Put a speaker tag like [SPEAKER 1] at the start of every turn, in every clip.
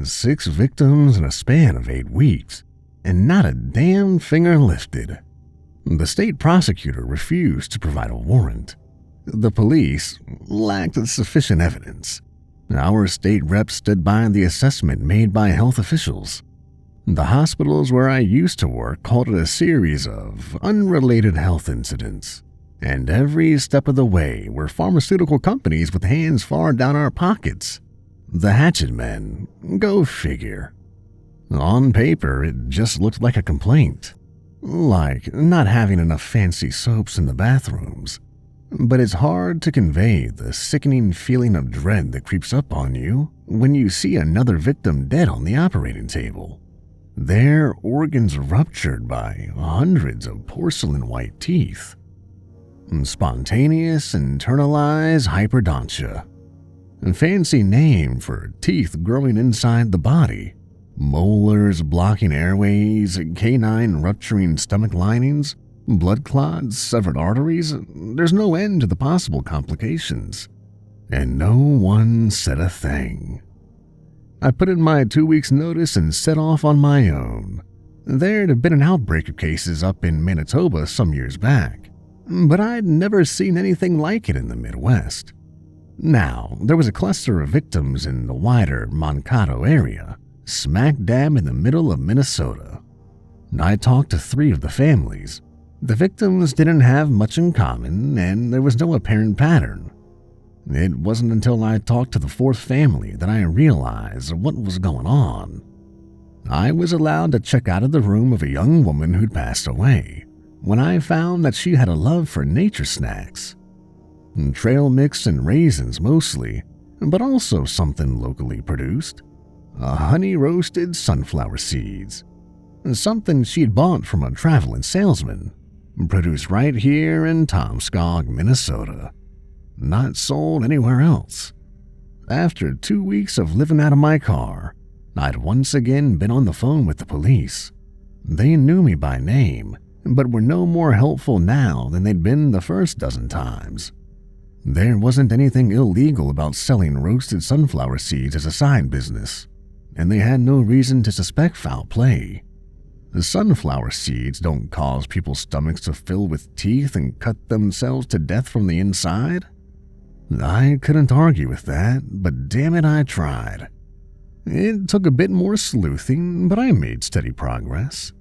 [SPEAKER 1] 6 victims in a span of 8 weeks, and not a damn finger lifted. The state prosecutor refused to provide a warrant. The police lacked sufficient evidence. Our state rep stood by the assessment made by health officials. The hospitals where I used to work called it a series of unrelated health incidents, and every step of the way were pharmaceutical companies with hands far down our pockets. The hatchet men, go figure. On paper, it just looked like a complaint, like not having enough fancy soaps in the bathrooms. But it's hard to convey the sickening feeling of dread that creeps up on you when you see another victim dead on the operating table. Their organs ruptured by hundreds of porcelain white teeth. Spontaneous internalized hyperdontia. A fancy name for teeth growing inside the body. Molars blocking airways, canine rupturing stomach linings, blood clots, severed arteries. There's no end to the possible complications. And no one said a thing. I put in my 2 weeks' notice and set off on my own. There'd have been an outbreak of cases up in Manitoba some years back, but I'd never seen anything like it in the Midwest. Now, there was a cluster of victims in the wider Mankato area, smack dab in the middle of Minnesota. I talked to 3 of the families. The victims didn't have much in common, and there was no apparent pattern. It wasn't until I talked to the 4th family that I realized what was going on. I was allowed to check out of the room of a young woman who'd passed away when I found that she had a love for nature snacks. Trail mix and raisins mostly, but also something locally produced. Honey-roasted sunflower seeds. Something she'd bought from a traveling salesman. Produced right here in Tomskog, Minnesota. Not sold anywhere else. After 2 weeks of living out of my car, I'd once again been on the phone with the police. They knew me by name, but were no more helpful now than they'd been the first dozen times. There wasn't anything illegal about selling roasted sunflower seeds as a side business, and they had no reason to suspect foul play. The sunflower seeds don't cause people's stomachs to fill with teeth and cut themselves to death from the inside. I couldn't argue with that, but damn it, I tried. It took a bit more sleuthing, but I made steady progress.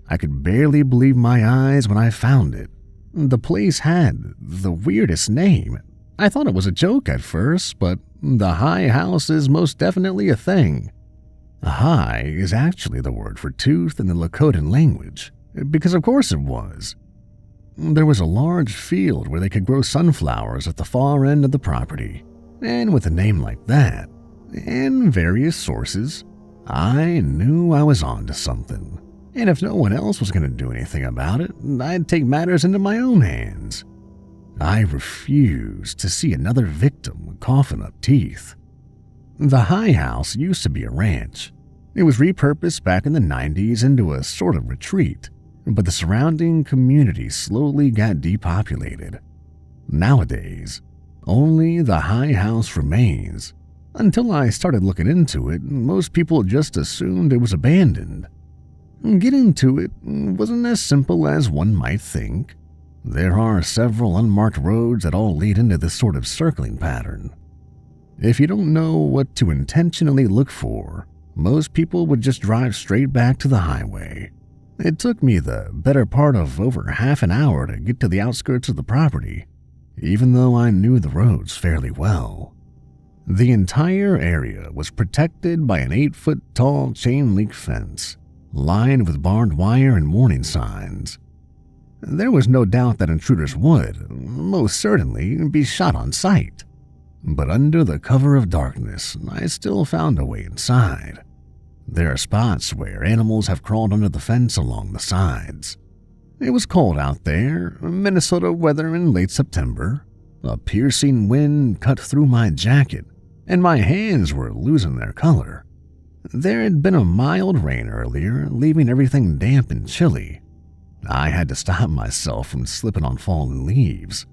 [SPEAKER 1] I could barely believe my eyes when I found it. The place had the weirdest name. I thought it was a joke at first, but the High House is most definitely a thing. High is actually the word for tooth in the Lakotan language, because of course it was. There was a large field where they could grow sunflowers at the far end of the property, and with a name like that, and various sources, I knew I was onto something. And if no one else was going to do anything about it, I'd take matters into my own hands. I refused to see another victim coughing up teeth. The High House used to be a ranch. It was repurposed back in the 90s into a sort of retreat, but the surrounding community slowly got depopulated. Nowadays, only the High House remains. Until I started looking into it, most people just assumed it was abandoned. Getting to it wasn't as simple as one might think. There are several unmarked roads that all lead into this sort of circling pattern. If you don't know what to intentionally look for, most people would just drive straight back to the highway. It took me the better part of over half an hour to get to the outskirts of the property, even though I knew the roads fairly well. The entire area was protected by an 8-foot-tall chain-link fence, lined with barbed wire and warning signs. There was no doubt that intruders would, most certainly, be shot on sight. But under the cover of darkness, I still found a way inside. There are spots where animals have crawled under the fence along the sides. It was cold out there, Minnesota weather in late September. A piercing wind cut through my jacket, and my hands were losing their color. There had been a mild rain earlier, leaving everything damp and chilly. I had to stop myself from slipping on fallen leaves.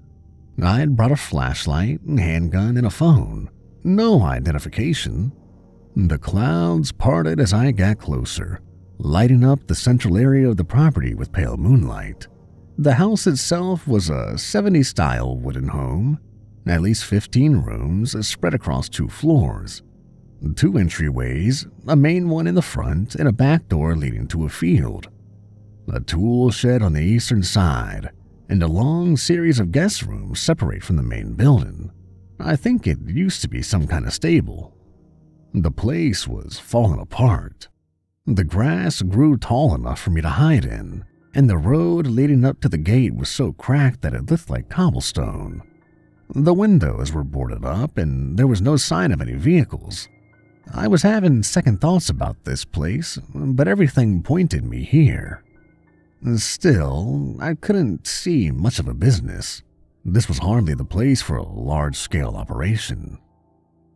[SPEAKER 1] I'd brought a flashlight, handgun, and a phone. No identification. The clouds parted as I got closer, lighting up the central area of the property with pale moonlight. The house itself was a 70s-style wooden home, at least 15 rooms spread across 2 floors. 2 entryways, a main one in the front and a back door leading to a field. A tool shed on the eastern side, and a long series of guest rooms separate from the main building. I think it used to be some kind of stable. The place was falling apart. The grass grew tall enough for me to hide in, and the road leading up to the gate was so cracked that it looked like cobblestone. The windows were boarded up, and there was no sign of any vehicles. I was having second thoughts about this place, but everything pointed me here. Still, I couldn't see much of a business. This was hardly the place for a large-scale operation.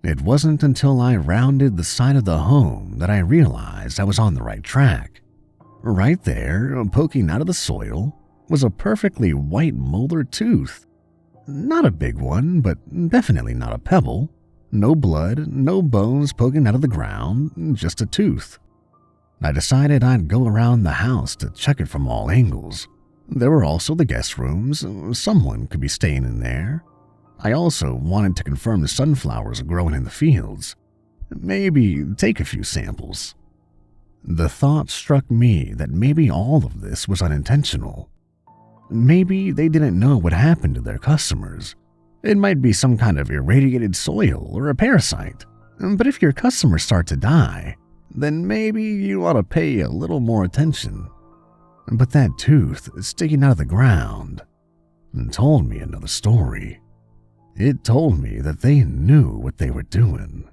[SPEAKER 1] It wasn't until I rounded the side of the home that I realized I was on the right track. Right there, poking out of the soil, was a perfectly white molar tooth. Not a big one, but definitely not a pebble. No blood, no bones poking out of the ground, just a tooth. I decided I'd go around the house to check it from all angles. There were also the guest rooms. Someone could be staying in there. I also wanted to confirm the sunflowers growing in the fields. Maybe take a few samples. The thought struck me that maybe all of this was unintentional. Maybe they didn't know what happened to their customers. It might be some kind of irradiated soil or a parasite. But if your customers start to die, then maybe you ought to pay a little more attention. But that tooth sticking out of the ground told me another story. It told me that they knew what they were doing.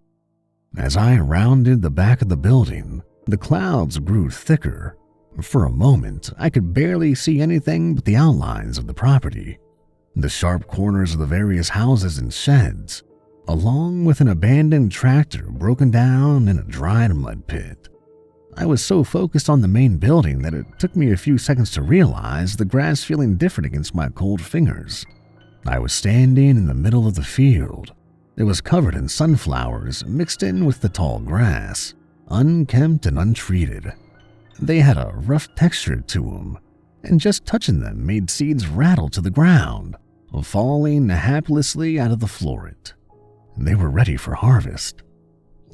[SPEAKER 1] As I rounded the back of the building, the clouds grew thicker. For a moment, I could barely see anything but the outlines of the property, the sharp corners of the various houses and sheds, along with an abandoned tractor broken down in a dried mud pit. I was so focused on the main building that it took me a few seconds to realize the grass feeling different against my cold fingers. I was standing in the middle of the field. It was covered in sunflowers mixed in with the tall grass, unkempt and untreated. They had a rough texture to them, and just touching them made seeds rattle to the ground, falling haplessly out of the floret. They were ready for harvest.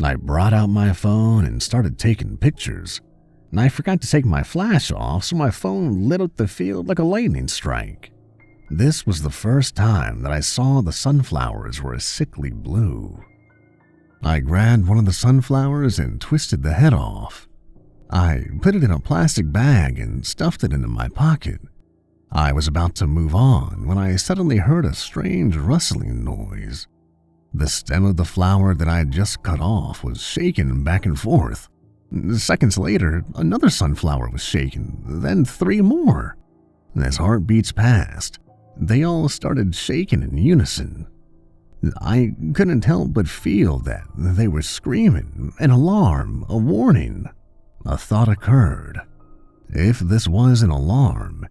[SPEAKER 1] I brought out my phone and started taking pictures. I forgot to take my flash off, so my phone lit up the field like a lightning strike. This was the first time that I saw the sunflowers were a sickly blue. I grabbed one of the sunflowers and twisted the head off. I put it in a plastic bag and stuffed it into my pocket. I was about to move on when I suddenly heard a strange rustling noise. The stem of the flower that I had just cut off was shaking back and forth. Seconds later, another sunflower was shaken, then 3 more. As heartbeats passed, they all started shaking in unison. I couldn't help but feel that they were screaming, an alarm, a warning. A thought occurred. If this was an alarm,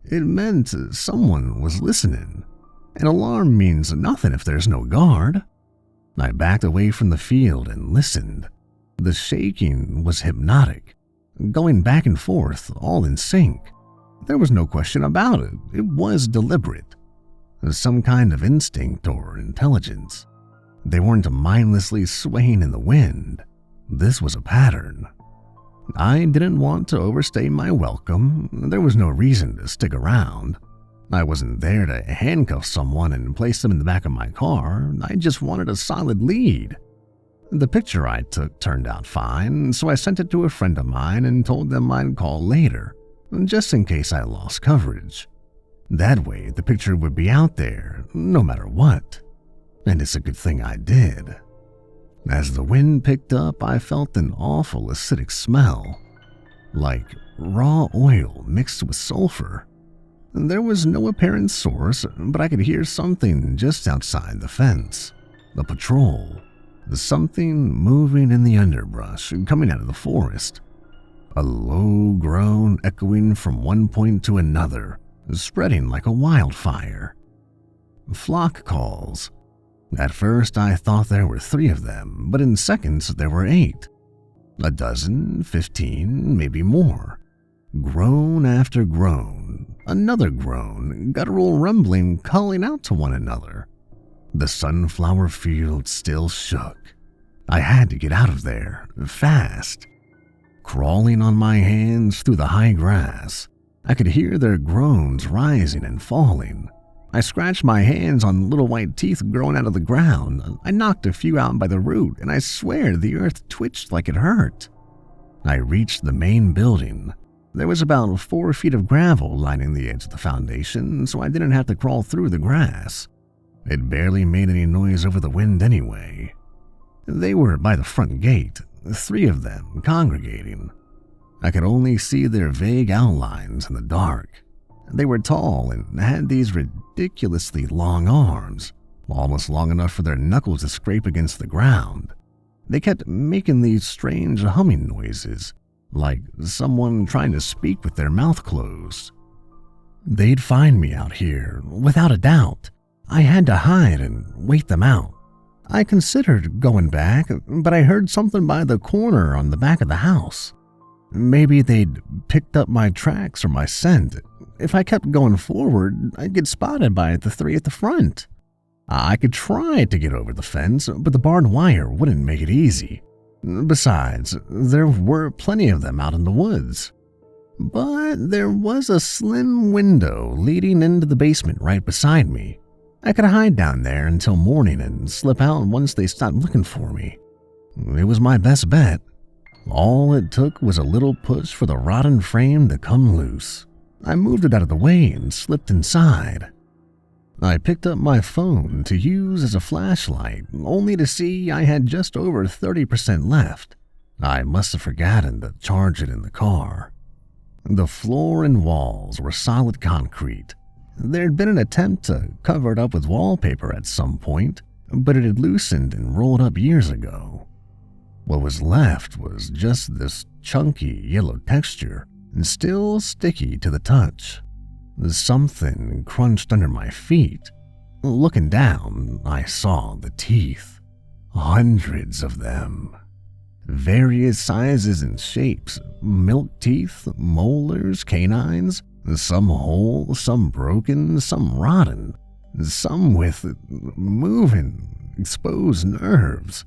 [SPEAKER 1] it meant someone was listening. An alarm means nothing if there's no guard. I backed away from the field and listened. The shaking was hypnotic, going back and forth, all in sync. There was no question about it. It was deliberate. Some kind of instinct or intelligence. They weren't mindlessly swaying in the wind. This was a pattern. I didn't want to overstay my welcome. There was no reason to stick around. I wasn't there to handcuff someone and place them in the back of my car. I just wanted a solid lead. The picture I took turned out fine, so I sent it to a friend of mine and told them I'd call later, just in case I lost coverage. That way, the picture would be out there, no matter what. And it's a good thing I did. As the wind picked up, I felt an awful acidic smell, like raw oil mixed with sulfur. There was no apparent source, but I could hear something just outside the fence. A patrol. Something moving in the underbrush, coming out of the forest. A low groan echoing from one point to another, spreading like a wildfire. Flock calls. At first, I thought there were 3 of them, but in seconds, there were 8. A dozen, 15, maybe more. Groan after groan, another groan, guttural rumbling calling out to one another. The sunflower field still shook. I had to get out of there, fast. Crawling on my hands through the high grass, I could hear their groans rising and falling. I scratched my hands on little white teeth growing out of the ground. I knocked a few out by the root, and I swear the earth twitched like it hurt. I reached the main building. There was about 4 feet of gravel lining the edge of the foundation, so I didn't have to crawl through the grass. It barely made any noise over the wind anyway. They were by the front gate, 3 of them congregating. I could only see their vague outlines in the dark. They were tall and had these ridiculously long arms, almost long enough for their knuckles to scrape against the ground. They kept making these strange humming noises, like someone trying to speak with their mouth closed. They'd find me out here, without a doubt. I had to hide and wait them out. I considered going back, but I heard something by the corner on the back of the house. Maybe they'd picked up my tracks or my scent. If I kept going forward, I'd get spotted by the 3 at the front. I could try to get over the fence, but the barbed wire wouldn't make it easy. Besides, there were plenty of them out in the woods. But there was a slim window leading into the basement right beside me. I could hide down there until morning and slip out once they stopped looking for me. It was my best bet. All it took was a little push for the rotten frame to come loose. I moved it out of the way and slipped inside. I picked up my phone to use as a flashlight, only to see I had just over 30% left. I must have forgotten to charge it in the car. The floor and walls were solid concrete. There'd been an attempt to cover it up with wallpaper at some point, but it had loosened and rolled up years ago. What was left was just this chunky yellow texture, and still sticky to the touch. Something crunched under my feet. Looking down, I saw the teeth. Hundreds of them. Various sizes and shapes, milk teeth, molars, canines, some whole, some broken, some rotten, some with moving, exposed nerves.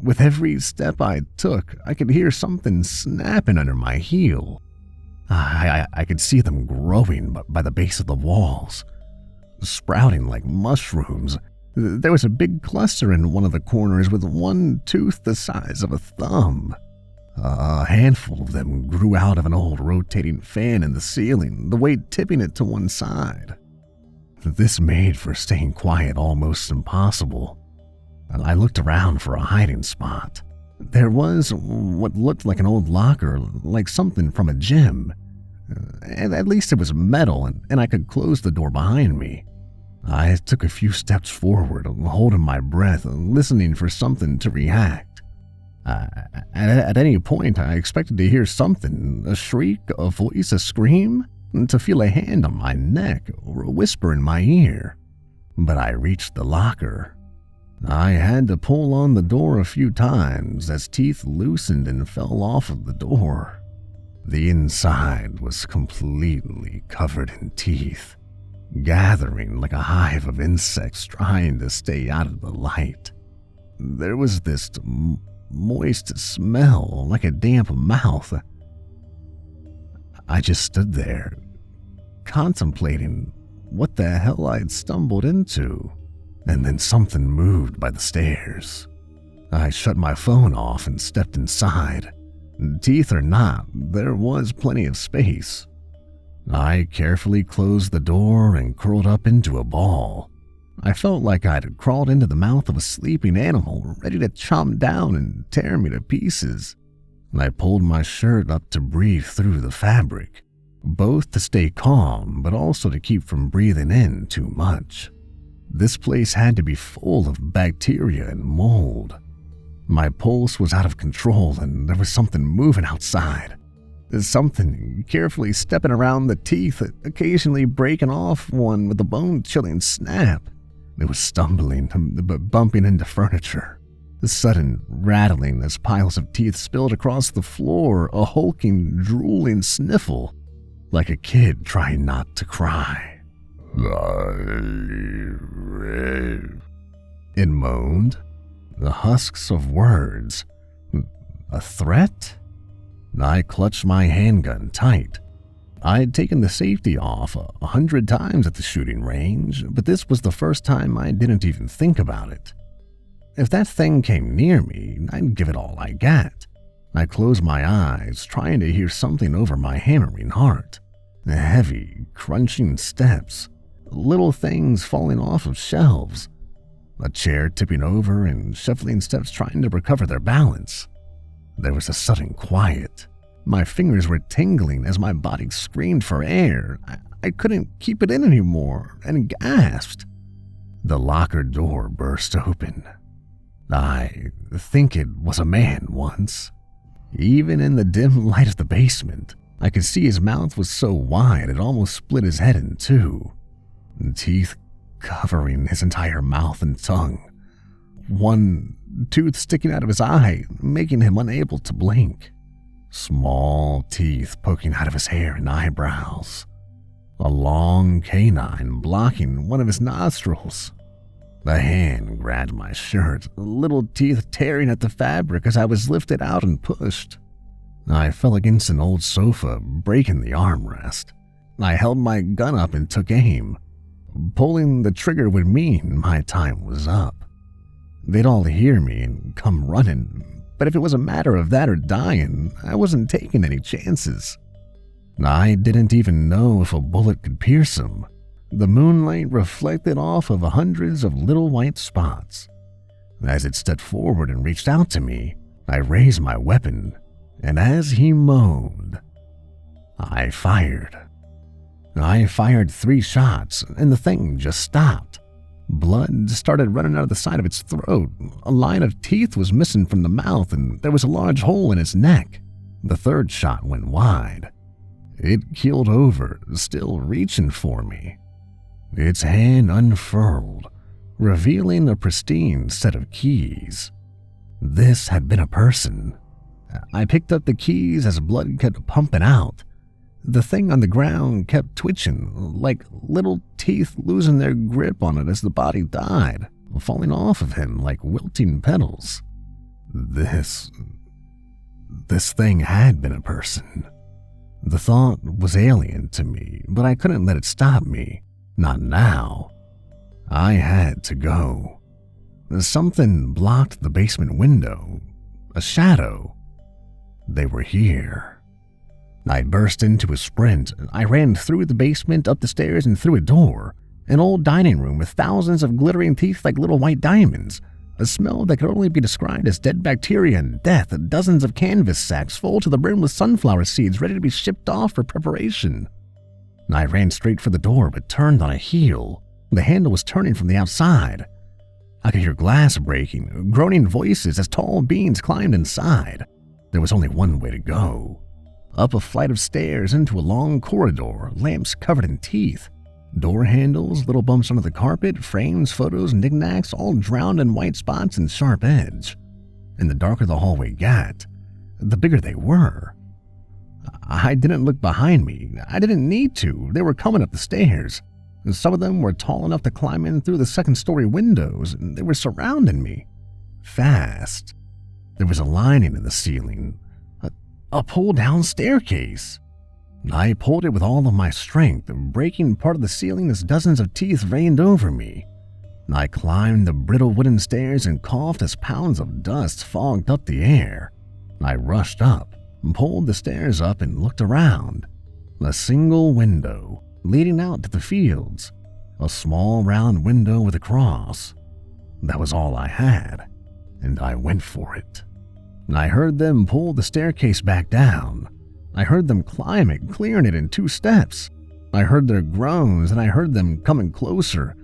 [SPEAKER 1] With every step I took, I could hear something snapping under my heel. I could see them growing by the base of the walls, sprouting like mushrooms. There was a big cluster in one of the corners with one tooth the size of a thumb. A handful of them grew out of an old rotating fan in the ceiling, the weight tipping it to one side. This made for staying quiet almost impossible. I looked around for a hiding spot. There was what looked like an old locker, like something from a gym. At least it was metal, and I could close the door behind me. I took a few steps forward, holding my breath, listening for something to react. At any point, I expected to hear something, a shriek, a voice, a scream, to feel a hand on my neck or a whisper in my ear. But I reached the locker. I had to pull on the door a few times as teeth loosened and fell off of the door. The inside was completely covered in teeth, gathering like a hive of insects trying to stay out of the light. There was this moist smell like a damp mouth. I just stood there, contemplating what the hell I'd stumbled into. And then something moved by the stairs. I shut my phone off and stepped inside. Teeth or not, there was plenty of space. I carefully closed the door and curled up into a ball. I felt like I'd crawled into the mouth of a sleeping animal, ready to chomp down and tear me to pieces. I pulled my shirt up to breathe through the fabric, both to stay calm, but also to keep from breathing in too much. This place had to be full of bacteria and mold. My pulse was out of control and there was something moving outside. Something carefully stepping around the teeth, occasionally breaking off one with a bone-chilling snap. It was stumbling, bumping into furniture. The sudden rattling as piles of teeth spilled across the floor, a hulking, drooling sniffle, like a kid trying not to cry. It moaned, the husks of words. A threat? I clutched my handgun tight. I had taken the safety off 100 times at the shooting range, but this was the first time I didn't even think about it. If that thing came near me, I'd give it all I got. I closed my eyes, trying to hear something over my hammering heart. Heavy, crunching steps, little things falling off of shelves, a chair tipping over and shuffling steps trying to recover their balance. There was a sudden quiet. My fingers were tingling as my body screamed for air. I couldn't keep it in anymore and gasped. The locker door burst open. I think it was a man once. Even in the dim light of the basement, I could see his mouth was so wide it almost split his head in two. Teeth covering his entire mouth and tongue. One tooth sticking out of his eye, making him unable to blink. Small teeth poking out of his hair and eyebrows. A long canine blocking one of his nostrils. A hand grabbed my shirt, little teeth tearing at the fabric as I was lifted out and pushed. I fell against an old sofa, breaking the armrest. I held my gun up and took aim. Pulling the trigger would mean my time was up. They'd all hear me and come running, but if it was a matter of that or dying, I wasn't taking any chances. I didn't even know if a bullet could pierce him. The moonlight reflected off of hundreds of little white spots. As it stepped forward and reached out to me, I raised my weapon, and as he moaned, I fired. I fired 3 shots, and the thing just stopped. Blood started running out of the side of its throat. A line of teeth was missing from the mouth, and there was a large hole in its neck. The 3rd shot went wide. It keeled over, still reaching for me. Its hand unfurled, revealing a pristine set of keys. This had been a person. I picked up the keys as blood kept pumping out. The thing on the ground kept twitching, like little teeth losing their grip on it as the body died, falling off of him like wilting petals. This thing had been a person. The thought was alien to me, but I couldn't let it stop me. Not now. I had to go. Something blocked the basement window. A shadow. They were here. I burst into a sprint. I ran through the basement, up the stairs, and through a door. An old dining room with thousands of glittering teeth like little white diamonds. A smell that could only be described as dead bacteria and death. Dozens of canvas sacks full to the brim with sunflower seeds ready to be shipped off for preparation. I ran straight for the door but turned on a heel. The handle was turning from the outside. I could hear glass breaking, groaning voices as tall beings climbed inside. There was only one way to go. Up a flight of stairs into a long corridor, lamps covered in teeth. Door handles, little bumps under the carpet, frames, photos, knickknacks, all drowned in white spots and sharp edge. And the darker the hallway got, the bigger they were. I didn't look behind me. I didn't need to. They were coming up the stairs. Some of them were tall enough to climb in through the 2nd-story windows, and they were surrounding me. Fast. There was a lining in the ceiling. A pull-down staircase. I pulled it with all of my strength, breaking part of the ceiling as dozens of teeth rained over me. I climbed the brittle wooden stairs and coughed as pounds of dust fogged up the air. I rushed up, pulled the stairs up, and looked around. A single window leading out to the fields. A small round window with a cross. That was all I had, and I went for it. I heard them pull the staircase back down. I heard them climb it, clearing it in 2 steps. I heard their groans, and I heard them coming closer.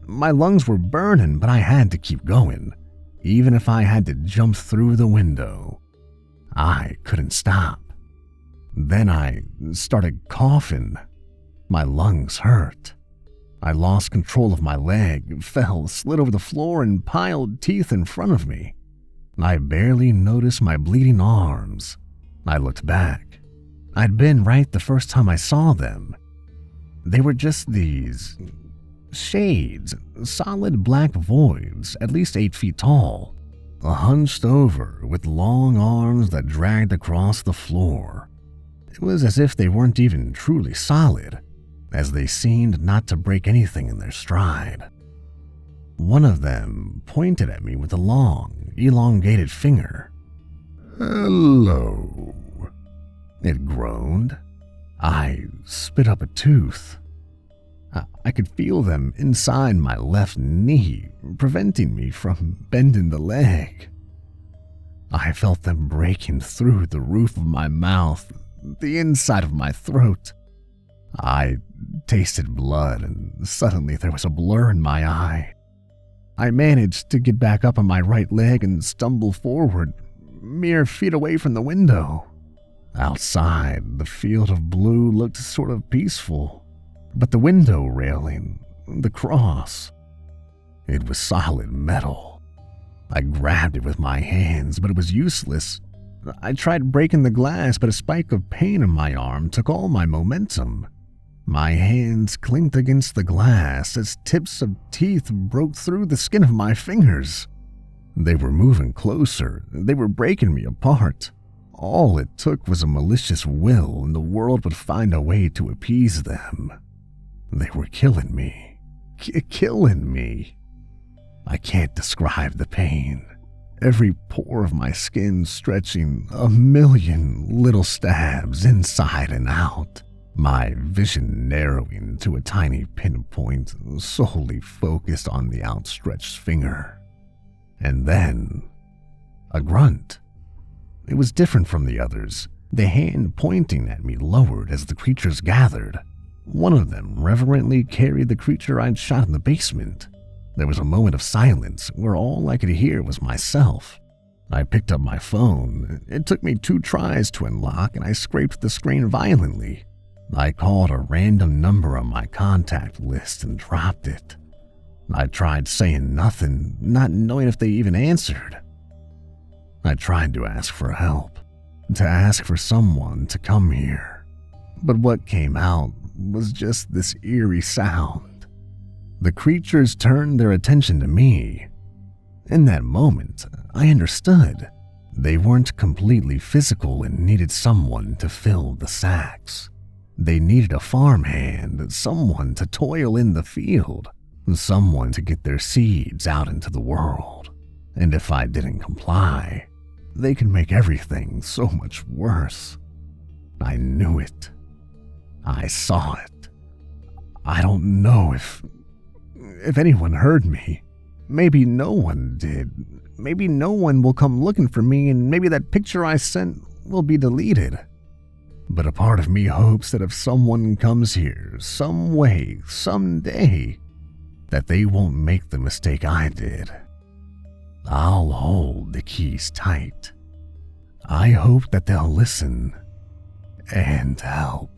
[SPEAKER 1] My lungs were burning, but I had to keep going, even if I had to jump through the window. I couldn't stop. Then I started coughing. My lungs hurt. I lost control of my leg, fell, slid over the floor, and piled teeth in front of me. I barely noticed my bleeding arms. I looked back. I'd been right the first time I saw them. They were just these shades, solid black voids, at least 8 feet tall, hunched over with long arms that dragged across the floor. It was as if they weren't even truly solid, as they seemed not to break anything in their stride. One of them pointed at me with a long, elongated finger. "Hello," it groaned. I spit up a tooth. I could feel them inside my left knee, preventing me from bending the leg. I felt them breaking through the roof of my mouth, the inside of my throat. I tasted blood, and suddenly there was a blur in my eye. I managed to get back up on my right leg and stumble forward, mere feet away from the window. Outside, the field of blue looked sort of peaceful, but the window railing, the cross, it was solid metal. I grabbed it with my hands, but it was useless. I tried breaking the glass, but a spike of pain in my arm took all my momentum. My hands clinked against the glass as tips of teeth broke through the skin of my fingers. They were moving closer. They were breaking me apart. All it took was a malicious will, and the world would find a way to appease them. They were killing me. Killing me. I can't describe the pain. Every pore of my skin stretching, a million little stabs inside and out. My vision narrowing to a tiny pinpoint solely focused on the outstretched finger. And then, a grunt. It was different from the others, the hand pointing at me lowered as the creatures gathered. One of them reverently carried the creature I'd shot in the basement. There was a moment of silence where all I could hear was myself. I picked up my phone. It took me 2 tries to unlock, and I scraped the screen violently. I called a random number on my contact list and dropped it. I tried saying nothing, not knowing if they even answered. I tried to ask for help, to ask for someone to come here. But what came out was just this eerie sound. The creatures turned their attention to me. In that moment, I understood. They weren't completely physical and needed someone to fill the sacks. They needed a farmhand, someone to toil in the field, someone to get their seeds out into the world. And if I didn't comply, they could make everything so much worse. I knew it. I saw it. I don't know if anyone heard me. Maybe no one did. Maybe no one will come looking for me, and maybe that picture I sent will be deleted. But a part of me hopes that if someone comes here, some way, someday, that they won't make the mistake I did. I'll hold the keys tight. I hope that they'll listen and help.